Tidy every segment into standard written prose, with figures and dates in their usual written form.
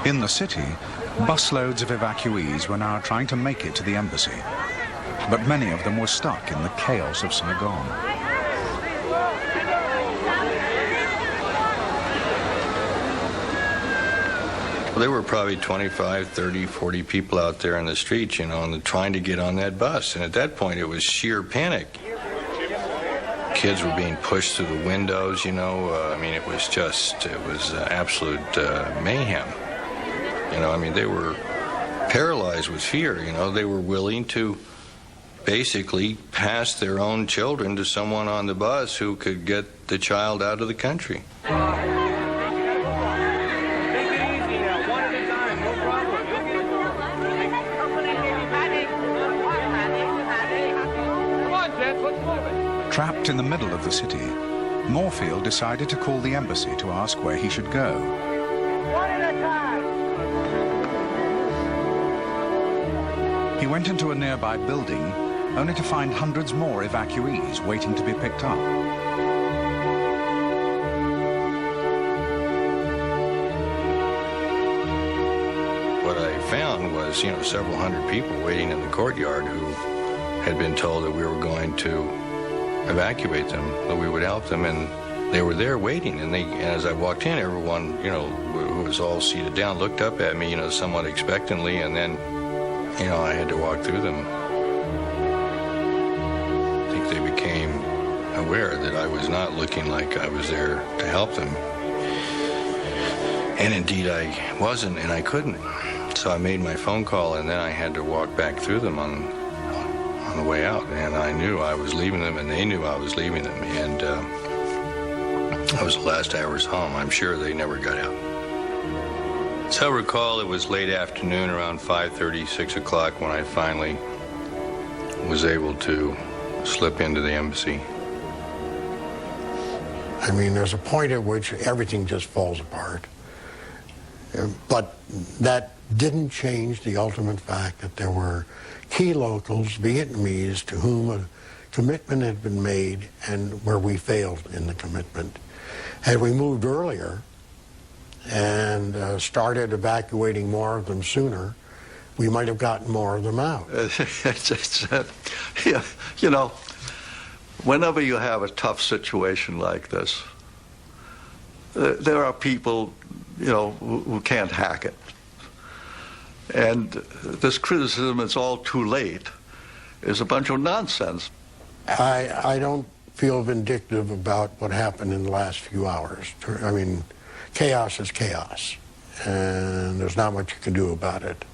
In the city, busloads of evacuees were now trying to make it to the embassy, but many of them were stuck in the chaos of Saigon. There were probably 25, 30, 40 people out there in the streets, you know, and trying to get on that bus. And at that point, it was sheer panic. Kids were being pushed through the windows, you know. I mean, it was absolute mayhem. You know, I mean, they were paralyzed with fear, you know. They were willing to basically pass their own children to someone on the bus who could get the child out of the country. Trapped in the middle of the city, Moorfield decided to call the embassy to ask where he should go. One at a time. He went into a nearby building, only to find hundreds more evacuees waiting to be picked up. What I found was, you know, several hundred people waiting in the courtyard who had been told that we were going to evacuate them, that we would help them, and they were there waiting. And as I walked in, everyone, you know, who was all seated down, looked up at me, you know, somewhat expectantly, and then, you know, I had to walk through them. I think they became aware that I was not looking like I was there to help them. And indeed I wasn't, and I couldn't. So I made my phone call, and then I had to walk back through them on the way out, and I knew I was leaving them, and they knew I was leaving them, and that was the last I ever saw them. I'm sure they never got out. So I recall it was late afternoon, around 5:30, 6 o'clock, when I finally was able to slip into the embassy. I mean, there's a point at which everything just falls apart. But that didn't change the ultimate fact that there were key locals, Vietnamese, to whom a commitment had been made and where we failed in the commitment. Had we moved earlier and started evacuating more of them sooner, we might have gotten more of them out. You know, whenever you have a tough situation like this, there are people, you know, who can't hack it. And this criticism, it's all too late, is a bunch of nonsense. I don't feel vindictive about what happened in the last few hours. I mean, chaos is chaos, and there's not much you can do about it.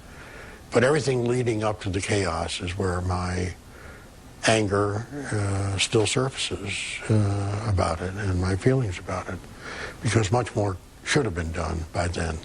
But everything leading up to the chaos is where my anger still surfaces about it, and my feelings about it, because much more should have been done by then.